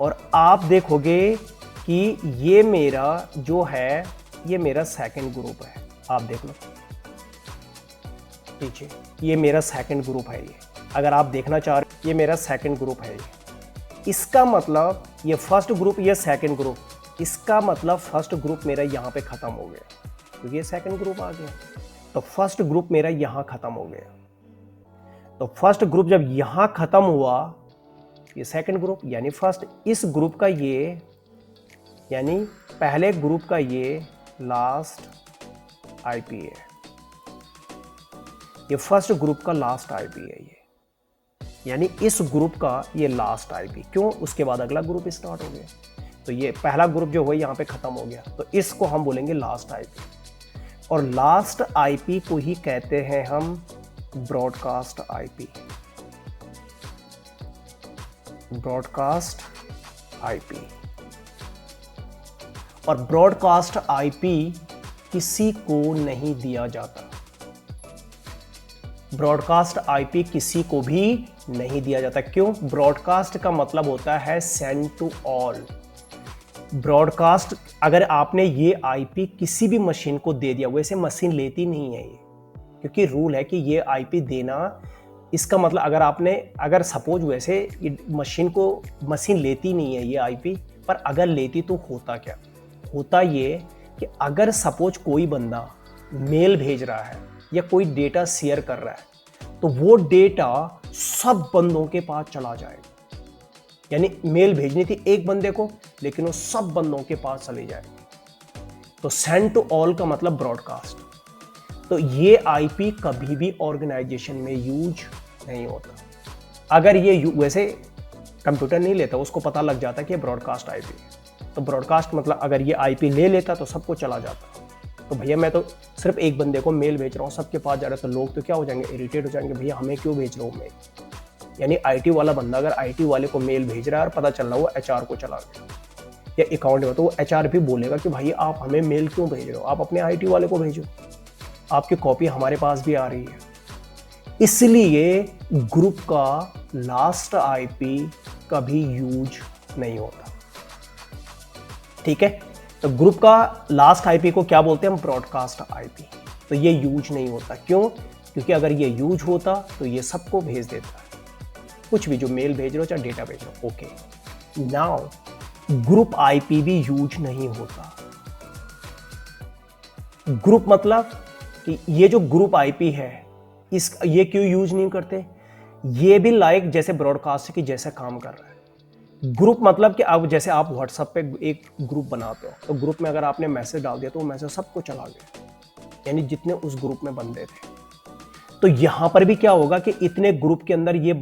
[SPEAKER 1] और आप देखोगे कि ये मेरा जो है ये मेरा सेकंड ग्रुप है। आप देख लो पीछे, ये मेरा सेकंड ग्रुप है। ये अगर आप देखना चाह रहे हो, ये मेरा सेकंड ग्रुप है। इसका मतलब ये फर्स्ट ग्रुप, ये सेकंड ग्रुप, इसका मतलब फर्स्ट ग्रुप मेरा यहाँ पे खत्म हो गया, तो ये सेकंड ग्रुप आ गया, तो फर्स्ट ग्रुप मेरा यहाँ खत्म हो गया। तो फर्स्ट ग्रुप जब यहाँ खत्म हुआ, ये सेकंड ग्रुप, यानी फर्स्ट इस ग्रुप का ये, यानी पहले ग्रुप का ये लास्ट आईपी है, ये फर्स्ट ग्रुप का लास्ट आईपी है ये, यानी इस ग्रुप का ये लास्ट आईपी। क्यों? उसके बाद अगला ग्रुप स्टार्ट हो गया, तो ये पहला ग्रुप जो हुआ यहाँ पे खत्म हो गया, तो इसको हम बोलेंगे लास्ट आईपी। और लास्ट आईपी को ही कहते हैं हम ब्रॉडकास्ट आईपी, ब्रॉडकास्ट आईपी। और ब्रॉडकास्ट आईपी किसी को नहीं दिया जाता, ब्रॉडकास्ट आईपी किसी को भी नहीं दिया जाता। क्यों? ब्रॉडकास्ट का मतलब होता है सेंड टू ऑल। ब्रॉडकास्ट, अगर आपने ये आईपी किसी भी मशीन को दे दिया, वैसे मशीन लेती नहीं है ये, क्योंकि रूल है कि ये आईपी देना, इसका मतलब अगर सपोज वैसे ये मशीन लेती नहीं है ये आईपी, पर अगर लेती तो होता क्या? होता ये कि अगर सपोज कोई बंदा मेल भेज रहा है या कोई डेटा शेयर कर रहा है, तो वो डेटा सब बंदों के पास चला जाएगा। यानी मेल भेजनी थी एक बंदे को, लेकिन वो सब बंदों के पास चली जाएगी। तो सेंड टू ऑल का मतलब ब्रॉडकास्ट। तो ये आईपी कभी भी ऑर्गेनाइजेशन में यूज नहीं होता। अगर ये वैसे कंप्यूटर नहीं लेता, उसको पता लग जाता कि ब्रॉडकास्ट आईपी है, तो ब्रॉडकास्ट मतलब अगर ये आईपी ले लेता तो सबको चला जाता। तो भैया मैं तो सिर्फ एक बंदे को मेल भेज रहा हूँ, सबके पास जा रहा है, तो लोग तो क्या हो जाएंगे, इरिटेट हो जाएंगे, भैया हमें क्यों भेज रहे हो मेल। यानी आईटी वाला बंदा अगर आईटी वाले को मेल भेज रहा है और पता चल रहा है वो एचआर को चला गया या अकाउंट में, तो वो एचआर भी बोलेगा कि भाई आप हमें मेल क्यों भेज रहे हो, आप अपने आईटी वाले को भेजो, आपकी कॉपी हमारे पास भी आ रही है। इसलिए ग्रुप का लास्ट आईपी कभी यूज नहीं होता। ठीक है, तो ग्रुप का लास्ट आईपी को क्या बोलते हैं हम? Broadcast IP. तो ये यूज नहीं होता। क्यों? क्योंकि अगर ये यूज होता तो ये सबको भेज देता है, कुछ भी, जो मेल भेज रहे हो चाहे डेटा भेज रहे हो। ओके, नाउ ग्रुप आईपी भी यूज नहीं होता। ग्रुप मतलब कि ये जो ग्रुप आईपी है ये क्यों यूज नहीं करते, ये भी लाइक जैसे ब्रॉडकास्ट की जैसे काम कर रहा है। ग्रुप मतलब कि अब जैसे आप व्हाट्सएप पे एक ग्रुप बनाते हो, तो ग्रुप में अगर आपने मैसेज डाल दिया तो वो मैसेज सबको चला गया, यानी जितने उस ग्रुप में बंदे थे। तो यहां पर भी क्या होगा कि इतने ग्रुप के अंदर ये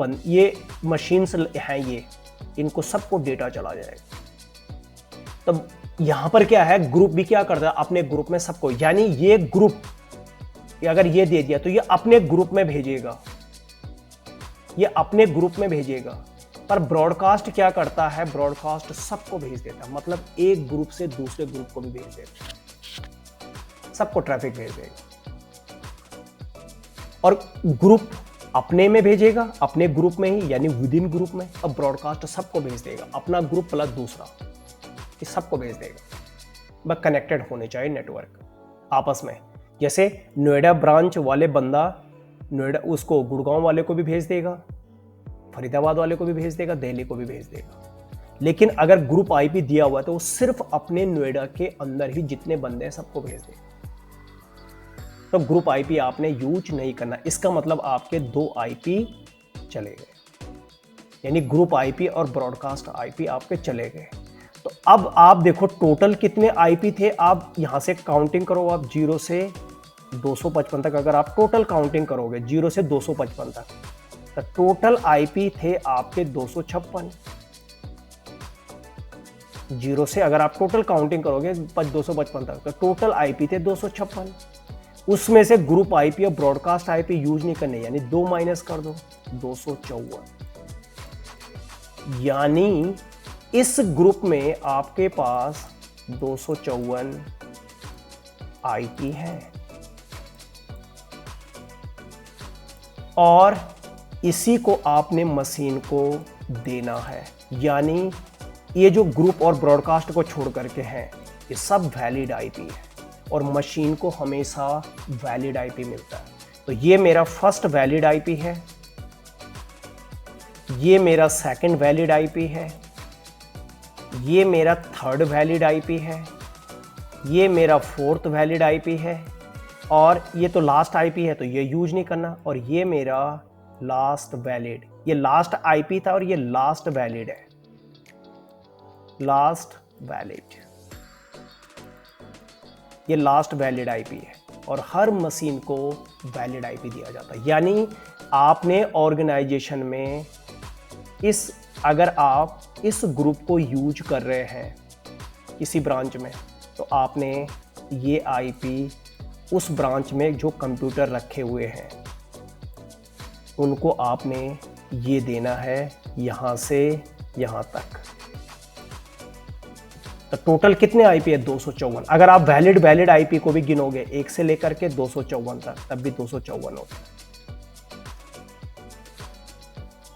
[SPEAKER 1] मशीन्स हैं, ये इनको सबको डेटा चला जाएगा। तब यहां पर क्या है, ग्रुप भी क्या करता है अपने ग्रुप में सबको, यानी ये ग्रुप अगर ये दे दिया तो ये अपने ग्रुप में भेजेगा, ये अपने ग्रुप में भेजेगा। पर ब्रॉडकास्ट क्या करता है, ब्रॉडकास्ट सबको भेज देता है, मतलब एक ग्रुप से दूसरे ग्रुप को भी भेज देता है, सबको ट्रैफिक भेज देगा। और ग्रुप अपने में भेजेगा, अपने ग्रुप में ही, यानी विद इन ग्रुप में। अब ब्रॉडकास्ट सबको भेज देगा, अपना ग्रुप प्लस दूसरा, ये सबको भेज देगा। बस कनेक्टेड होने चाहिए नेटवर्क आपस में। जैसे नोएडा ब्रांच वाले बंदा नोएडा उसको गुड़गांव वाले को भी भेज देगा, फरीदाबाद वाले को भी भेज देगा, दिल्ली को भी भेज देगा। लेकिन अगर ग्रुप आईपी दिया हुआ है तो वो सिर्फ अपने नोएडा के अंदर ही जितने बंदे हैं सबको भेज देगा। तो ग्रुप आईपी आपने यूज नहीं करना। इसका मतलब आपके 2 आईपी चले गए, यानी ग्रुप आईपी और ब्रॉडकास्ट आईपी आपके चले गए। तो अब आप देखो टोटल कितने आईपी थे, आप यहां से काउंटिंग करो, आप 0 से 255 तक अगर आप टोटल काउंटिंग करोगे 0 से 255 तक, तो टोटल आईपी थे आपके 256। 0 से अगर आप टोटल काउंटिंग करोगे 255 तक, तो टोटल आईपी थे 256। उसमें से ग्रुप आईपी और ब्रॉडकास्ट आईपी यूज नहीं करने, यानी 2 माइनस कर दो, 254। यानी इस ग्रुप में आपके पास 254 आईपी है और इसी को आपने मशीन को देना है। यानी ये जो ग्रुप और ब्रॉडकास्ट को छोड़ करके हैं, ये सब वैलिड आईपी है और मशीन को हमेशा वैलिड आईपी मिलता है। तो ये मेरा फर्स्ट वैलिड आईपी है, ये मेरा सेकंड वैलिड आईपी है, ये मेरा थर्ड वैलिड आईपी है, ये मेरा फोर्थ वैलिड आईपी है और ये तो लास्ट आईपी है तो ये यूज नहीं करना। और ये मेरा लास्ट वैलिड, ये लास्ट आईपी था और ये लास्ट वैलिड है, लास्ट वैलिड, ये लास्ट वैलिड आईपी है और हर मशीन को वैलिड आईपी दिया जाता है। यानी आपने ऑर्गेनाइजेशन में अगर आप इस ग्रुप को यूज कर रहे हैं किसी ब्रांच में, तो आपने ये आईपी उस ब्रांच में जो कंप्यूटर रखे हुए हैं उनको आपने ये देना है, यहां से यहां तक। तो टोटल कितने आईपी है, 254। अगर आप वैलिड आईपी को भी गिनोगे 1 से लेकर के 254 तक, तब भी 254 होगा।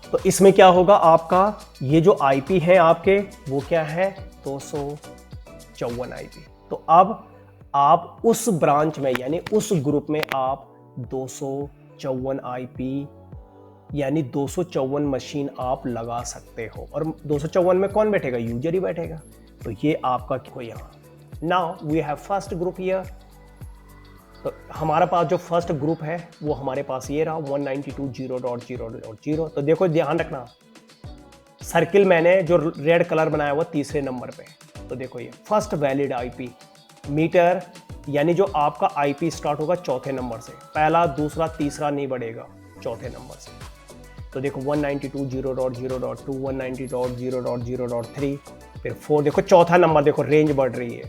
[SPEAKER 1] तो इसमें क्या होगा, आपका ये जो आईपी है आपके, वो क्या है, 254 आईपी। तो अब आप उस ब्रांच में यानी उस ग्रुप में आप 254 आईपी यानी 254 मशीन आप लगा सकते हो। और 254 में कौन बैठेगा, यूजर ही बैठेगा। तो ये आपका क्यों यहाँ। Now we have first group here. तो हमारे पास जो फर्स्ट ग्रुप है वो हमारे पास ये रहा 192.0.0.0। तो देखो ध्यान रखना, सर्किल मैंने जो रेड कलर बनाया हुआ तीसरे नंबर पे। तो देखो ये फर्स्ट वैलिड आईपी मीटर, यानी जो आपका आईपी स्टार्ट होगा चौथे नंबर से, पहला दूसरा तीसरा नहीं बढ़ेगा, चौथे नंबर से। तो देखो 192.0.0.2, 190.0.0.3, फिर 4। देखो चौथा नंबर, देखो रेंज बढ़ रही है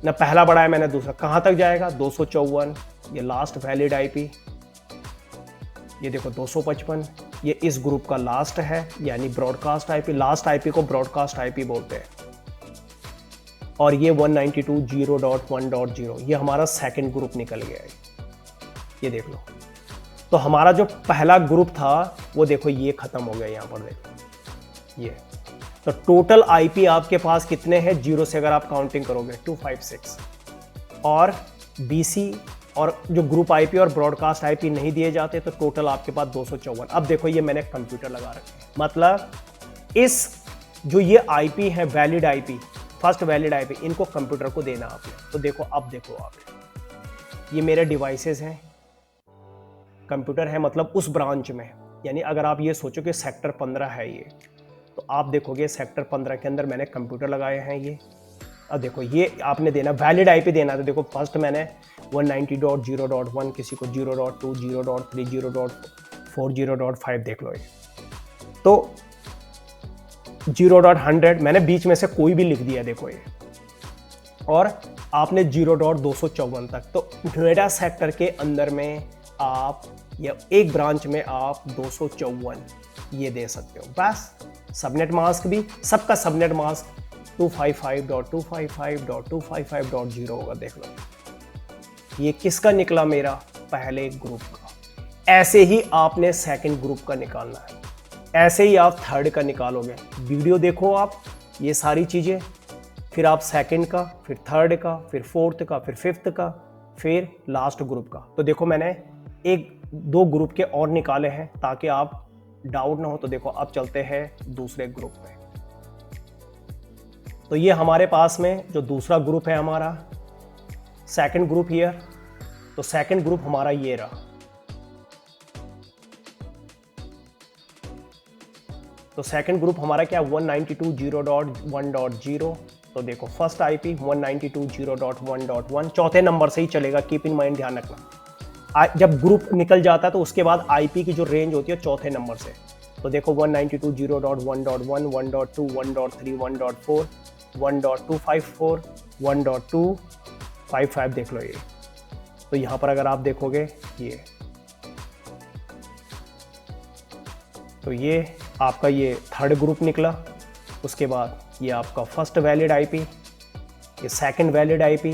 [SPEAKER 1] ना, पहला बढ़ा है मैंने, दूसरा कहां तक जाएगा, 254। ये लास्ट वैलिड आईपी, ये देखो 255, ये इस ग्रुप का लास्ट है, यानी ब्रॉडकास्ट आईपी। लास्ट आईपी को ब्रॉडकास्ट आईपी बोलते हैं। और ये 192.0.1.0, ये हमारा सेकंड ग्रुप निकल गया है, ये देख लो। तो हमारा जो पहला ग्रुप था वो देखो ये खत्म हो गया, यहां पर देखो ये। तो टोटल आईपी आपके पास कितने हैं, 0 से अगर आप काउंटिंग करोगे 256, और बीसी और जो ग्रुप आईपी और ब्रॉडकास्ट आईपी नहीं दिए जाते तो टोटल आपके पास 254। अब देखो ये मैंने कंप्यूटर लगा रखे हैं, मतलब इस जो ये आईपी है valid IP, first valid IP, इनको कंप्यूटर को देना आपने। तो देखो अब देखो आप, ये मेरे डिवाइसेस हैं, कंप्यूटर है मतलब उस ब्रांच में। यानी अगर आप ये सोचो कि सेक्टर 15 है ये, तो आप देखोगे सेक्टर 15 के अंदर मैंने कंप्यूटर लगाए हैं ये। अब देखो ये आपने देना वैलिड आईपी देना। तो देखो फर्स्ट मैंने 190.0.1, किसी को 0.2, 0.3, 0.4, 0.5 देख लो ये। तो 0.100 मैंने बीच में से कोई भी लिख दिया देखो ये, और आपने 0.254 तक। तो नोएडा सेक्टर के अंदर में आप या एक ब्रांच में आप 254 ये दे सकते हो बस। सबनेट मास्क भी, सबका सबनेट मास्क 255.255.255.0 होगा, देख लो। ये किसका निकला? मेरा पहले ग्रुप का। ऐसे ही आपने सेकंड ग्रुप का निकालना है, ऐसे ही आप थर्ड का निकालोगे। वीडियो देखो आप ये सारी चीज़ें, फिर आप सेकंड का, फिर थर्ड का, फिर फोर्थ का, फिर फिफ्थ का, फिर लास्ट ग्रुप का। तो देखो मैंने एक दो ग्रुप के और निकाले हैं ताकि आप डाउट ना हो। तो देखो अब चलते हैं दूसरे ग्रुप में। तो ये हमारे पास में जो दूसरा ग्रुप है हमारा, सेकंड ग्रुप हियर। तो सेकंड ग्रुप हमारा ये रहा। तो सेकंड ग्रुप हमारा क्या? 192.0.1.0। तो देखो फर्स्ट आईपी 192.0.1.1 चौथे नंबर से ही चलेगा, कीप इन माइंड, ध्यान रखना। जब ग्रुप निकल जाता है तो उसके बाद आईपी की जो रेंज होती है चौथे नंबर से। तो देखो 192.0.1.1, 1.2, 1.3, 1.4, 1.254, 1.255 देख लो ये। तो यहाँ पर अगर आप देखोगे ये, तो ये आपका ये थर्ड ग्रुप निकला। उसके बाद ये आपका फर्स्ट वैलिड आईपी, ये सेकंड वैलिड आईपी,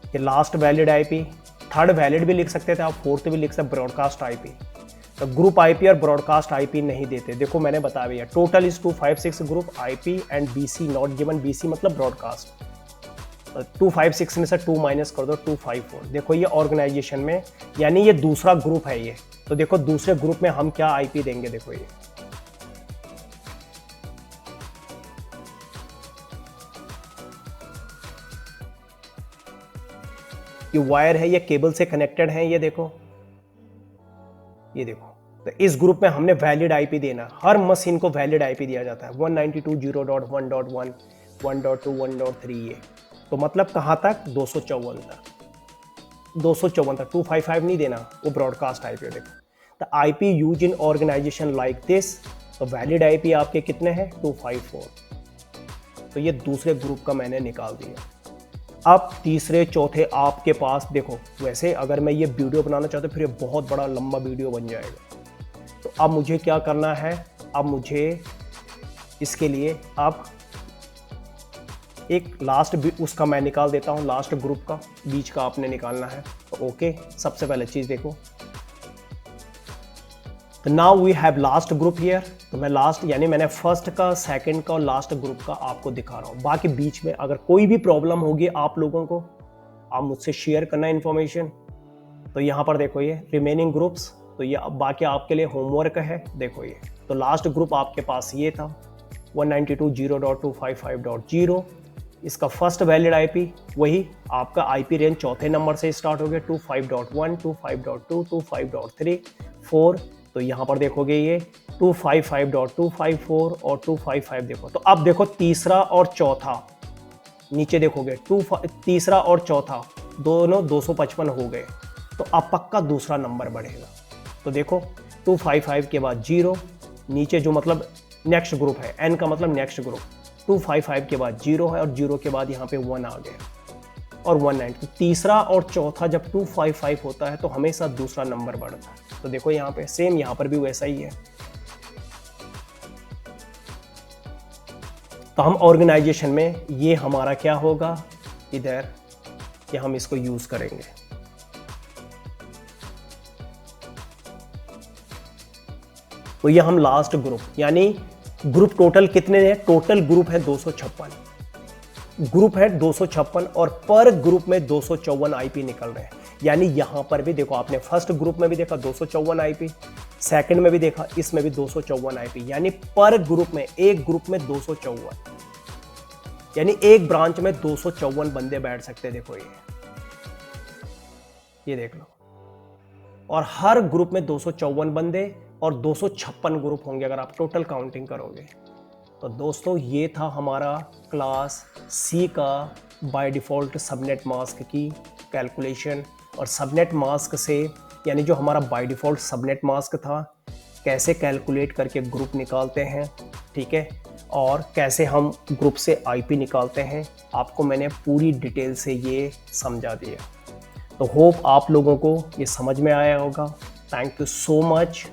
[SPEAKER 1] ये last valid IP, third valid भी लिख सकते थे आप, फोर्थ भी लिख सकते, ब्रॉडकास्ट आईपी। तो ग्रुप आईपी और ब्रॉडकास्ट आईपी नहीं देते। देखो मैंने बताया भैया, total is 256 group IP and BC not given. BC मतलब ब्रॉडकास्ट। 256 में से 2 माइनस कर दो, 254। देखो ये ऑर्गेनाइजेशन में, यानी ये दूसरा ग्रुप है ये। तो देखो दूसरे ग्रुप में हम क्या आईपी देंगे, देखो ये वायर है, ये केबल से कनेक्टेड है, ये देखो, ये देखो। तो इस ग्रुप में हमने वैलिड आईपी देना। हर मशीन को वैलिड आईपी दिया जाता है, 192.0.1.1, 1.2, 1.3 ये। तो मतलब कहाँ तक? 254 तक, 254 तक। 255 नहीं देना, वो ब्रॉडकास्ट आईपी। देखो the IP use in organization like this. तो वैलिड आईपी आपके कितने हैं? 254। तो ये दूसरे ग्रुप का मैंने निकाल दिया। अब तीसरे चौथे आपके पास देखो, वैसे अगर मैं ये वीडियो बनाना चाहता हूँ फिर ये बहुत बड़ा लंबा वीडियो बन जाएगा। तो अब मुझे क्या करना है? अब मुझे इसके लिए अब एक लास्ट भी उसका मैं निकाल देता हूँ, लास्ट ग्रुप का, बीच का आपने निकालना है। तो ओके, सबसे पहले चीज़ देखो, तो now we have last group here. तो मैं लास्ट, यानी मैंने फर्स्ट का, सेकंड का और लास्ट ग्रुप का आपको दिखा रहा हूँ। बाकी बीच में अगर कोई भी प्रॉब्लम होगी आप लोगों को, आप मुझसे शेयर करना इन्फॉर्मेशन। तो यहाँ पर देखो ये रिमेनिंग ग्रुप्स, तो ये बाकी आपके लिए होमवर्क है। देखो ये, तो लास्ट ग्रुप आपके पास ये था 192.0.255.0। इसका फर्स्ट वैलिड आईपी वही आपका आईपी रेंज चौथे नंबर से स्टार्ट हो गया, 25.1, 25.2, 25.3, 4। तो यहाँ पर देखोगे ये 255.254 और 255 देखो। तो अब देखो तीसरा और चौथा, नीचे देखोगे तीसरा और चौथा दोनों 255 हो गए। तो अब पक्का दूसरा नंबर बढ़ेगा। तो देखो 255 के बाद 0, नीचे जो मतलब नेक्स्ट ग्रुप है, n का मतलब नेक्स्ट ग्रुप, 255 के बाद 0 है और 0 के बाद यहाँ पे 1 आ गया और 19। तो तीसरा और चौथा जब 255 होता है तो हमेशा दूसरा नंबर बढ़ता है। तो देखो यहाँ पे सेम, यहाँ पर भी वैसा ही है। तो हम ऑर्गेनाइजेशन में ये हमारा क्या होगा इधर, कि हम इसको यूज करेंगे। तो ये हम लास्ट ग्रुप, यानी ग्रुप टोटल कितने हैं? टोटल ग्रुप है 256 ग्रुप है 256 और पर ग्रुप में 254 आईपी निकल रहे हैं। यानी यहां पर भी देखो, आपने फर्स्ट ग्रुप में भी देखा 254 आईपी, सेकंड में भी देखा, इसमें भी 254 आईपी, यानी पर ग्रुप में, एक ग्रुप में 254। यानी एक ब्रांच में 254 बंदे बैठ सकते, देखो ये देख लो। और हर ग्रुप में 254 बंदे और 256 ग्रुप होंगे अगर आप टोटल काउंटिंग करोगे। तो दोस्तों ये था हमारा क्लास सी का बाय डिफ़ॉल्ट सबनेट मास्क की कैलकुलेशन। और सबनेट मास्क से यानी जो हमारा बाय डिफ़ॉल्ट सबनेट मास्क था, कैसे कैलकुलेट करके ग्रुप निकालते हैं, ठीक है, और कैसे हम ग्रुप से आईपी निकालते हैं, आपको मैंने पूरी डिटेल से ये समझा दिया। तो होप आप लोगों को ये समझ में आया होगा। Thank you so much.